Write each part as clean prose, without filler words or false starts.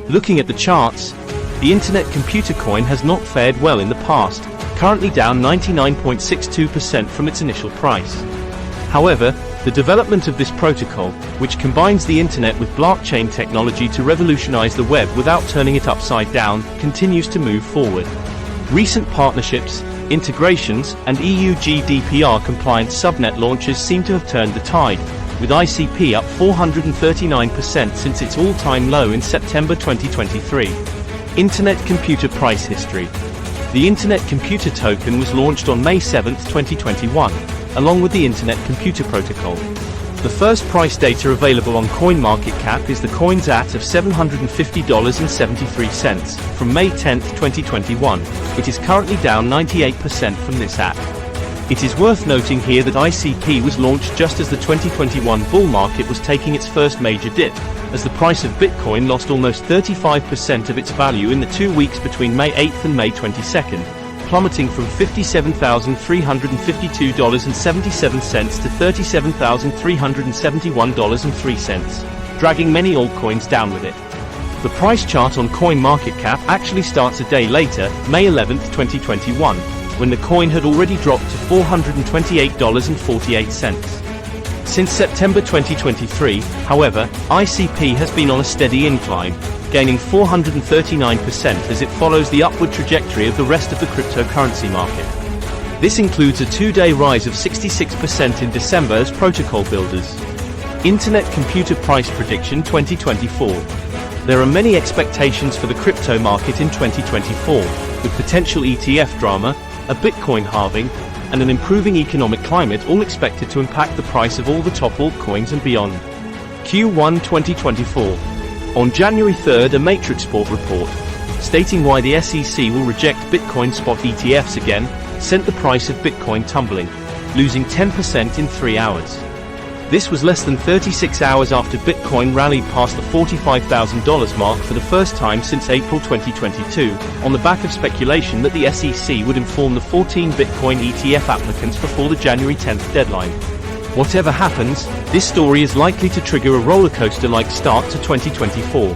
Looking at the charts, the Internet Computer coin has not fared well in the past, currently down 99.62% from its initial price. However, the development of this protocol, which combines the Internet with blockchain technology to revolutionize the web without turning it upside down, continues to move forward. Recent partnerships, integrations, and EU GDPR-compliant subnet launches seem to have turned the tide, with ICP up 439% since its all-time low in September 2023. Internet Computer Price History. The Internet Computer Token was launched on May 7, 2021, along with the Internet Computer Protocol. The first price data available on CoinMarketCap is the coin's AT of $750.73 from May 10, 2021. It is currently down 98% from this AT. It is worth noting here that ICP was launched just as the 2021 bull market was taking its first major dip, as the price of Bitcoin lost almost 35% of its value in the 2 weeks between May 8 and May 22, plummeting from $57,352.77 to $37,371.03, dragging many altcoins down with it. The price chart on CoinMarketCap actually starts a day later, May 11, 2021, when the coin had already dropped to $428.48. Since September 2023, however, ICP has been on a steady incline, gaining 439% as it follows the upward trajectory of the rest of the cryptocurrency market. This includes a 2-day rise of 66% in December as protocol builders. Internet Computer Price Prediction 2024. There are many expectations for the crypto market in 2024, with potential ETF drama, a Bitcoin halving, and an improving economic climate all expected to impact the price of all the top altcoins and beyond. Q1 2024. On January 3, a Matrixport report, stating why the SEC will reject Bitcoin spot ETFs again, sent the price of Bitcoin tumbling, losing 10% in 3 hours. This was less than 36 hours after Bitcoin rallied past the $45,000 mark for the first time since April 2022, on the back of speculation that the SEC would inform the 14 Bitcoin ETF applicants before the January 10 deadline. Whatever happens, this story is likely to trigger a rollercoaster-like start to 2024.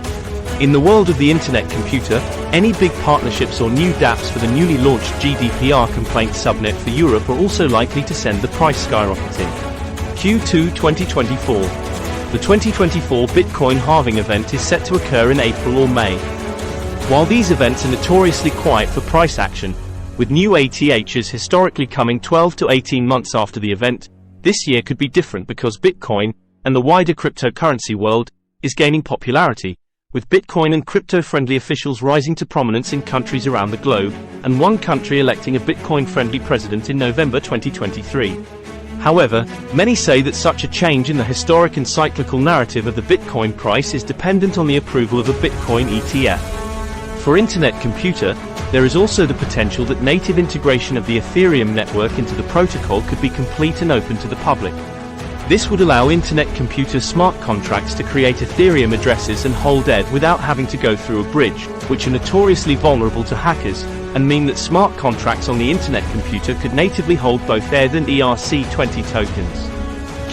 In the world of the Internet Computer, any big partnerships or new dApps for the newly launched GDPR complaint subnet for Europe are also likely to send the price skyrocketing. Q2 2024. The 2024 Bitcoin halving event is set to occur in April or May. While these events are notoriously quiet for price action, with new ATHs historically coming 12 to 18 months after the event, this year could be different because Bitcoin, and the wider cryptocurrency world, is gaining popularity, with Bitcoin and crypto-friendly officials rising to prominence in countries around the globe, and one country electing a Bitcoin-friendly president in November 2023. However, many say that such a change in the historic and cyclical narrative of the Bitcoin price is dependent on the approval of a Bitcoin ETF. For Internet Computer, there is also the potential that native integration of the Ethereum network into the protocol could be complete and open to the public. This would allow Internet Computer smart contracts to create Ethereum addresses and hold ETH without having to go through a bridge, which are notoriously vulnerable to hackers, and mean that smart contracts on the Internet Computer could natively hold both ETH and ERC20 tokens.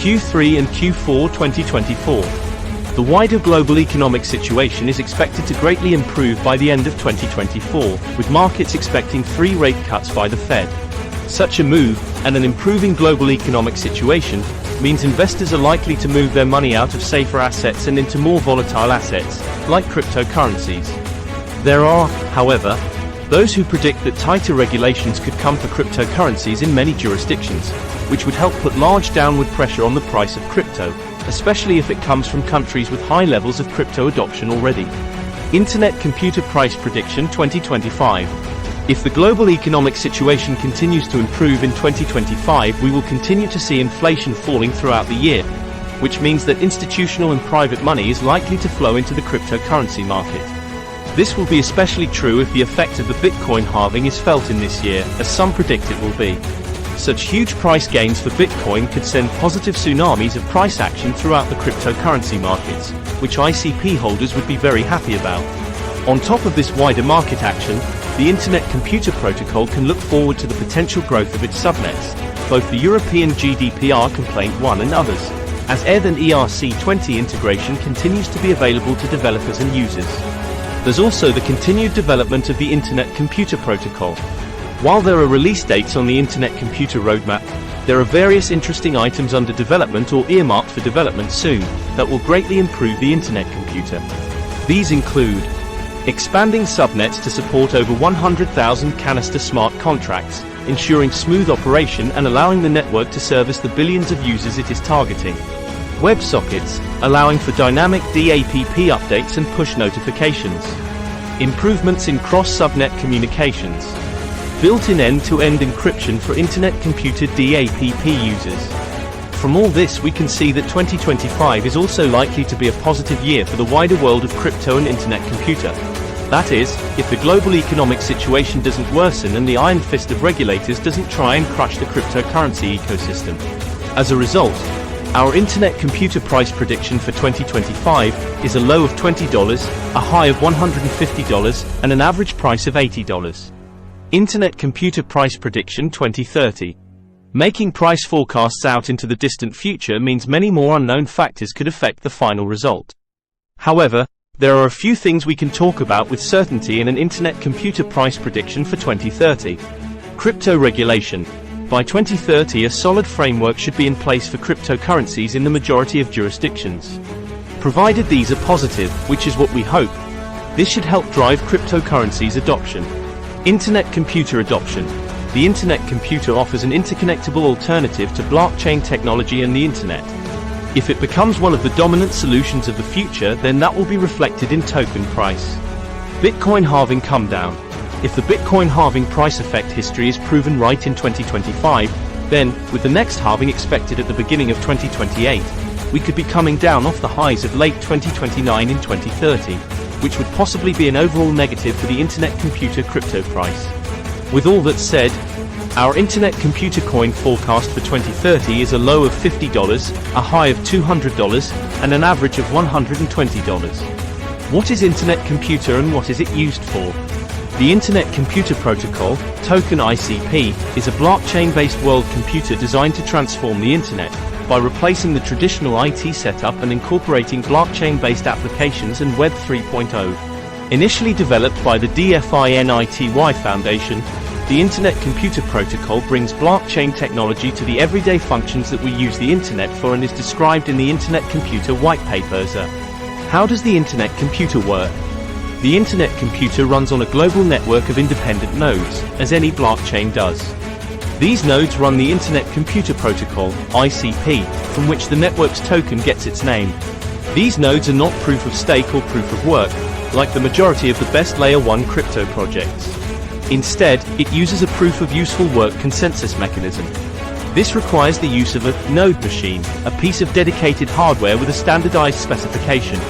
Q3 and Q4 2024. The wider global economic situation is expected to greatly improve by the end of 2024, with markets expecting 3 rate cuts by the Fed. Such a move, and an improving global economic situation, means investors are likely to move their money out of safer assets and into more volatile assets, like cryptocurrencies. There are, however, those who predict that tighter regulations could come for cryptocurrencies in many jurisdictions, which would help put large downward pressure on the price of crypto, especially if it comes from countries with high levels of crypto adoption already. Internet Computer Price Prediction 2025. If the global economic situation continues to improve in 2025, we will continue to see inflation falling throughout the year, which means that institutional and private money is likely to flow into the cryptocurrency market. This will be especially true if the effect of the Bitcoin halving is felt in this year, as some predict it will be. Such huge price gains for Bitcoin could send positive tsunamis of price action throughout the cryptocurrency markets, which ICP holders would be very happy about. On top of this wider market action, the Internet Computer Protocol can look forward to the potential growth of its subnets, both the European GDPR Complaint 1 and others, as ETH and ERC20 integration continues to be available to developers and users. There's also the continued development of the Internet Computer Protocol. While there are release dates on the Internet Computer roadmap, there are various interesting items under development or earmarked for development soon that will greatly improve the Internet Computer. These include expanding subnets to support over 100,000 canister smart contracts, ensuring smooth operation and allowing the network to service the billions of users it is targeting. WebSockets, allowing for dynamic DAPP updates and push notifications. Improvements in cross-subnet communications. Built-in end-to-end encryption for Internet Computer DAPP users. From all this we can see that 2025 is also likely to be a positive year for the wider world of crypto and Internet Computer. That is, if the global economic situation doesn't worsen and the iron fist of regulators doesn't try and crush the cryptocurrency ecosystem. As a result, our Internet Computer price prediction for 2025 is a low of $20, a high of $150, and an average price of $80. Internet Computer price prediction 2030. Making price forecasts out into the distant future means many more unknown factors could affect the final result. However, there are a few things we can talk about with certainty in an Internet Computer price prediction for 2030. Crypto regulation. By 2030, a solid framework should be in place for cryptocurrencies in the majority of jurisdictions. Provided these are positive, which is what we hope, this should help drive cryptocurrencies adoption. Internet Computer adoption. The Internet Computer offers an interconnectable alternative to blockchain technology and the Internet. If it becomes one of the dominant solutions of the future, then that will be reflected in token price. Bitcoin halving come down. If the Bitcoin halving price effect history is proven right in 2025, then, with the next halving expected at the beginning of 2028, we could be coming down off the highs of late 2029 in 2030, which would possibly be an overall negative for the Internet Computer crypto price. With all that said, our Internet Computer coin forecast for 2030 is a low of $50, a high of $200, and an average of $120. What is Internet Computer and what is it used for? The Internet Computer Protocol, token ICP, is a blockchain-based world computer designed to transform the Internet by replacing the traditional IT setup and incorporating blockchain-based applications and Web 3.0. Initially developed by the DFINITY Foundation, the Internet Computer Protocol brings blockchain technology to the everyday functions that we use the Internet for and is described in the Internet Computer white paper. How does the Internet Computer work? The Internet Computer runs on a global network of independent nodes, as any blockchain does. These nodes run the Internet Computer Protocol, ICP, from which the network's token gets its name. These nodes are not proof of stake or proof of work, like the majority of the best Layer 1 crypto projects. Instead, it uses a proof of useful work consensus mechanism. This requires the use of a node machine, a piece of dedicated hardware with a standardized specification.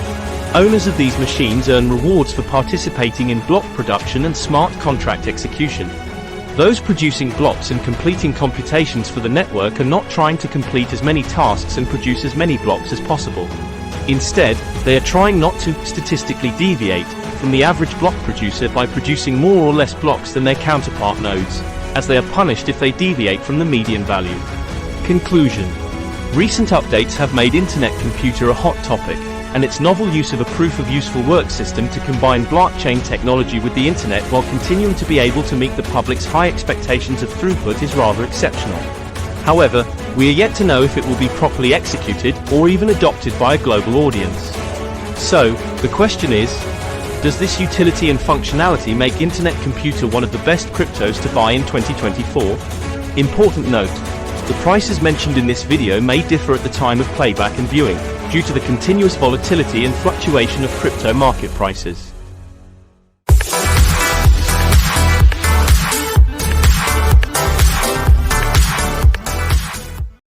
Owners of these machines earn rewards for participating in block production and smart contract execution. Those producing blocks and completing computations for the network are not trying to complete as many tasks and produce as many blocks as possible. Instead, they are trying not to statistically deviate from the average block producer by producing more or less blocks than their counterpart nodes, as they are punished if they deviate from the median value. Conclusion. Recent updates have made Internet Computer a hot topic, and its novel use of a proof of useful work system to combine blockchain technology with the Internet while continuing to be able to meet the public's high expectations of throughput is rather exceptional. However, we are yet to know if it will be properly executed or even adopted by a global audience. So, the question is, does this utility and functionality make Internet Computer one of the best cryptos to buy in 2024? Important note, the prices mentioned in this video may differ at the time of playback and viewing, due to the continuous volatility and fluctuation of crypto market prices.